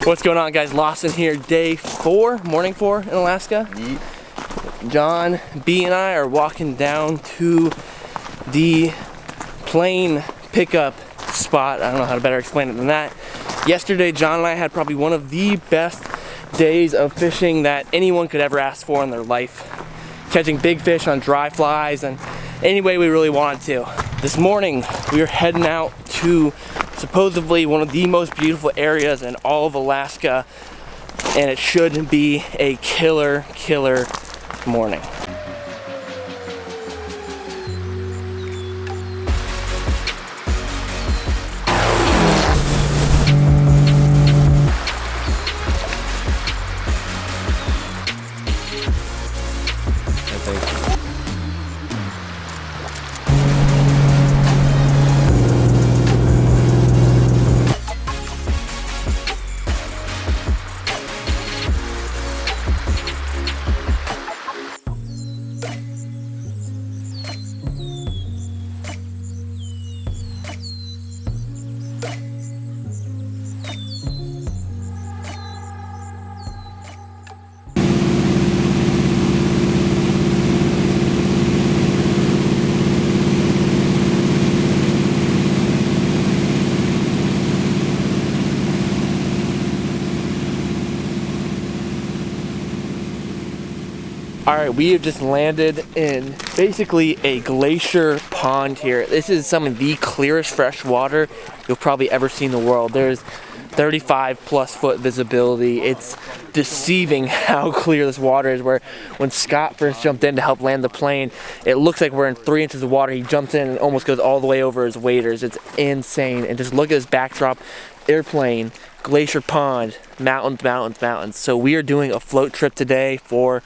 What's going on, guys? Lawson here, day 4, morning 4 in Alaska. John, B, and I are walking down to the plane pickup spot. I don't know how to better explain it than that. Yesterday, John and I had probably one of the best days of fishing that anyone could ever ask for in their life. Catching big fish on dry flies and any way we really wanted to. This morning, we are heading out to supposedly one of the most beautiful areas in all of Alaska, and it should be a killer morning. Alright, we have just landed in basically a glacier pond here. This is some of the clearest fresh water you'll probably ever see in the world. There's 35+ foot visibility. It's deceiving how clear this water is, where when Scott first jumped in to help land the plane, it looks like we're in 3 inches of water. He jumps in and almost goes all the way over his waders. It's insane. And just look at this backdrop, airplane, glacier pond, mountains. So we are doing a float trip today for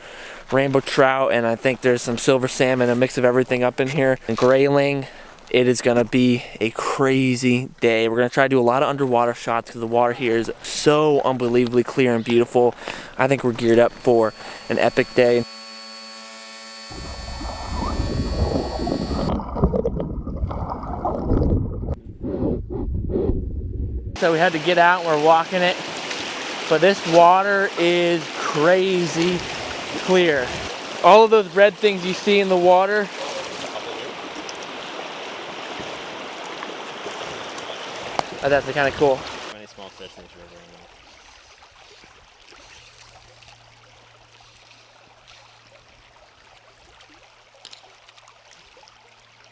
rainbow trout, and I think there's some silver salmon, a mix of everything up in here, and grayling. It is gonna be a crazy day. We're gonna try to do a lot of underwater shots because the water here is so unbelievably clear and beautiful. I think we're geared up for an epic day. So we had to get out and we're walking it, but this water is crazy clear. All of those red things you see in the water, that's kind of cool. Many small fish in this river.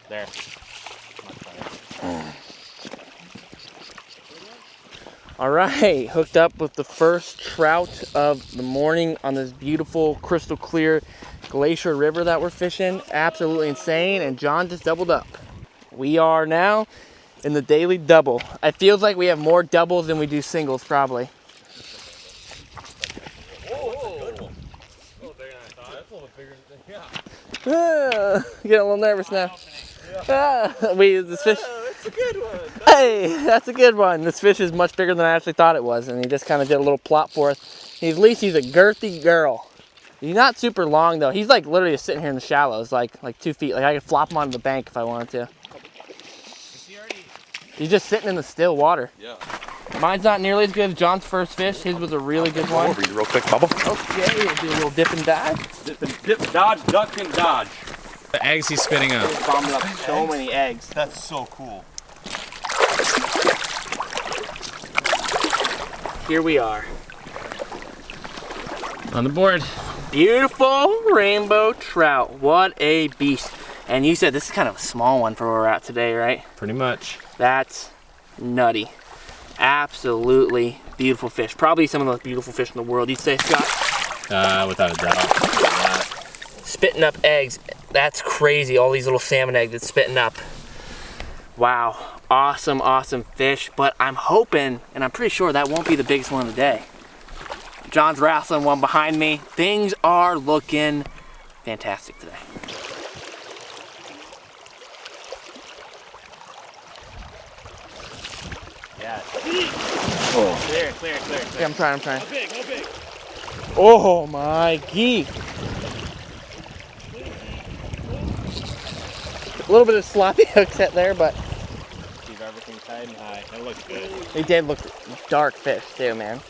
There. All right, hooked up with the first trout of the morning on this beautiful crystal clear glacier river that we're fishing. Absolutely insane, and John just doubled up. We are now in the daily double. It feels like we have more doubles than we do singles, probably. Whoa. Oh, very nice. That's a little bigger than, Getting a little nervous now. This fish. That's a good one. Hey, that's a good one. This fish is much bigger than I actually thought it was, and he just kind of did a little plop for us. At least he's a girthy girl. He's not super long though. He's like literally just sitting here in the shallows, like 2 feet. Like I could flop him onto the bank if I wanted to. He's just sitting in the still water. Yeah. Mine's not nearly as good as John's first fish. His was a really good one. Over you real quick, Bubba. Okay, we'll do a little dip and dive. Dip, dodge, duck, and dodge. The eggs he's spitting up. He's bombing up so many eggs. That's so cool. Here we are. On the board. Beautiful rainbow trout. What a beast. And you said this is kind of a small one for where we're at today, right? Pretty much. That's nutty. Absolutely beautiful fish. Probably some of the most beautiful fish in the world, you'd say, Scott? Without a doubt. Spitting up eggs. That's crazy. All these little salmon eggs it's spitting up. Wow. Awesome fish. But I'm hoping, and I'm pretty sure that won't be the biggest one of the day. John's wrestling one behind me. Things are looking fantastic today. Yeah. Oh. Clear. Yeah, I'm trying. How big? Oh my geek. A little bit of sloppy hook set there, but Keep everything tight and high. That looks good. they did look dark fish too, man.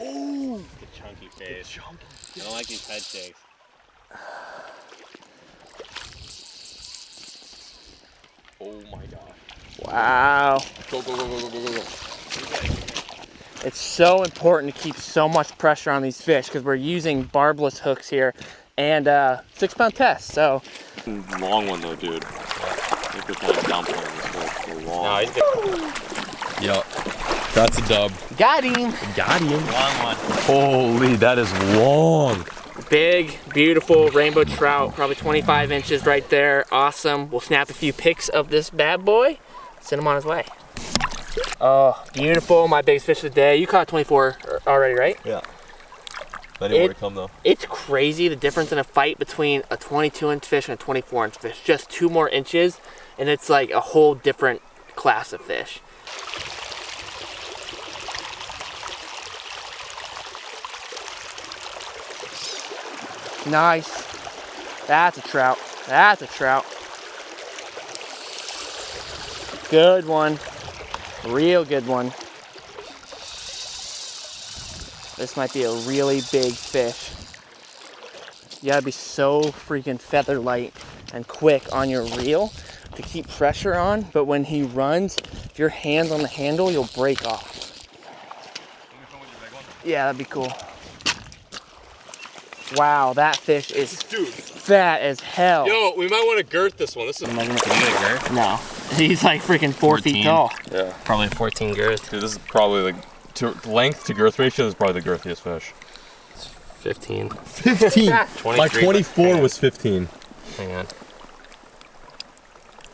Oh! The chunky fish. I don't like these head shakes. Oh my gosh. Wow. Go, go, go, go, go, go, go, go. It's so important to keep so much pressure on these fish because we're using barbless hooks here and 6-pound test, so. Long one though, dude. I think we're kind of dumping this whole long. No, he's good. Yep. That's a dub. Got him. Got him. Long one. Holy, that is long. Big, beautiful rainbow trout, probably 25 inches right there. Awesome. We'll snap a few pics of this bad boy, send him on his way. Oh, beautiful. My biggest fish of the day. You caught 24 already, right? Yeah. Plenty more to come though. It's crazy the difference in a fight between a 22-inch fish and a 24-inch fish. Just 2 more inches, and it's like a whole different class of fish. Nice. That's a trout. That's a trout. Good one. Real good one. This might be a really big fish. You gotta be so freaking feather light and quick on your reel to keep pressure on, but when he runs, if your hand's on the handle, you'll break off. Yeah, that'd be cool. Wow, that fish is fat as hell. Yo, we might want to girth this one. This is. No, he's like freaking 4 feet tall. Yeah. Probably a 14 girth. Dude, this is probably like, length to girth ratio is probably the girthiest fish. 15. 15? My 24 was 15. Hang on.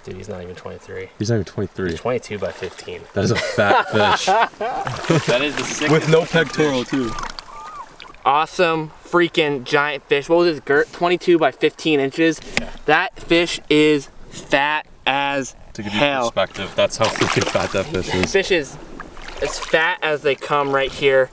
Dude, he's not even 23. He's not even 23. He's 22 by 15. That is a fat fish. That is the sickest. With no pectoral too. Awesome freaking giant fish. What was his girth? 22 by 15 inches. Yeah. That fish is fat as To give you hell. perspective, that's how freaking fat that fish is. Fish is as fat as they come right here.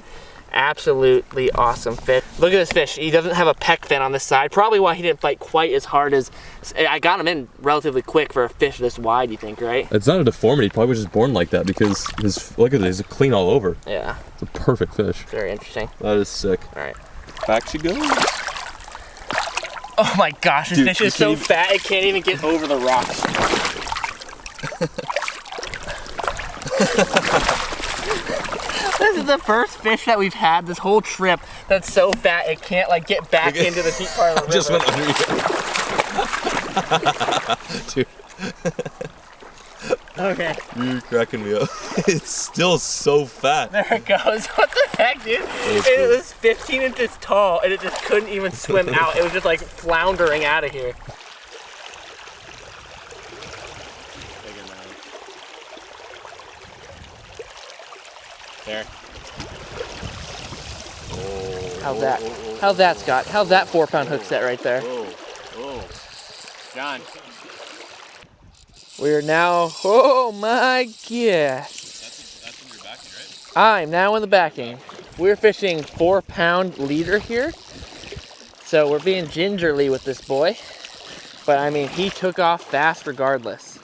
Absolutely awesome fish. Look at this fish. He doesn't have a pec fin on this side. Probably why he didn't fight quite as hard as... I got him in relatively quick for a fish this wide, you think, right? It's not a deformity. He probably was just born like that because his, look at this, he's clean all over. Yeah. It's a perfect fish. Very interesting. That is sick. All right. Back she goes. Oh my gosh, this Dude, fish is so fat it can't even get over the rocks. This is the first fish that we've had this whole trip that's so fat it can't like get back into the deep part of the river. Just went under you. Dude. Okay. You're cracking me up. It's still so fat. There it goes. What the heck, dude? It was 15 inches tall and it just couldn't even swim out. It was just like floundering out of here. There. How's that? How's that, Scott? How's that 4-pound hook set right there? Oh. John. We are now, oh my gosh. That's in your backing, right? I'm now in the backing. We're fishing 4-pound leader here. So we're being gingerly with this boy. But I mean, he took off fast regardless.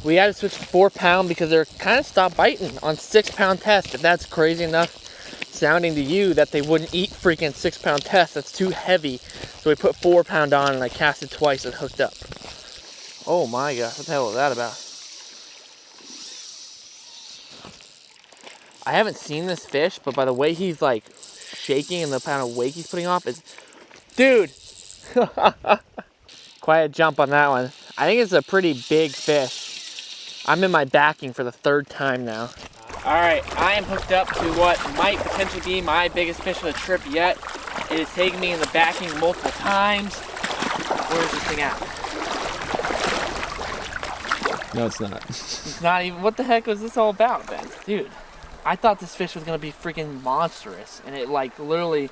We had to switch to 4-pound because they're kind of stopped biting on 6-pound test. If that's crazy enough sounding to you that they wouldn't eat freaking 6-pound test, that's too heavy. So we put 4-pound on and I casted twice and hooked up. Oh my gosh, what the hell was that about? I haven't seen this fish, but by the way he's like shaking and the kind of wake he's putting off is, dude, quiet jump on that one. I think it's a pretty big fish. I'm in my backing for the 3rd time now. All right, I am hooked up to what might potentially be my biggest fish of the trip yet. It has taken me in the backing multiple times. Where is this thing at? No, it's not. It's not even, what the heck was this all about then? Dude, I thought this fish was gonna be freaking monstrous and it like literally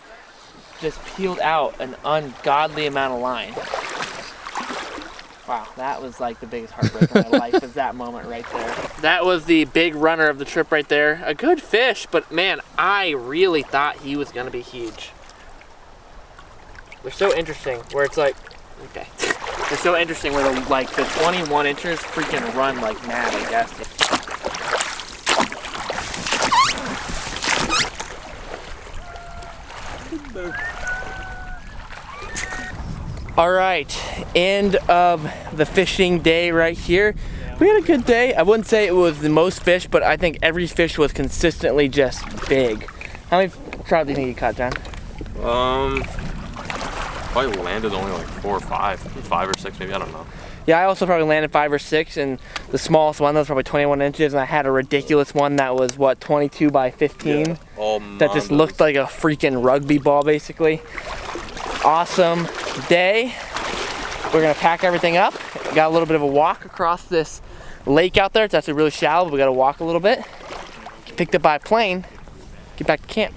just peeled out an ungodly amount of line. Wow, that was like the biggest heartbreak of my life, is that moment right there. That was the big runner of the trip right there. A good fish, but man, I really thought he was gonna be huge. They're so interesting, where it's like, okay. They're so interesting where the 21 inchers freaking run like mad, I guess. All right, end of the fishing day right here. We had a good day. I wouldn't say it was the most fish, but I think every fish was consistently just big. How many trout do you think you caught, John? Probably landed only like 4 or 5, 5 or 6 maybe, I don't know. Yeah, I also probably landed 5 or 6, and the smallest one that was probably 21 inches, and I had a ridiculous one that was, what, 22 by 15? Yeah, all that just looked like a freaking rugby ball, basically. Awesome day. We're gonna pack everything up. Got a little bit of a walk across this lake out there. It's actually really shallow, but we gotta walk a little bit. Get picked up by a plane, get back to camp.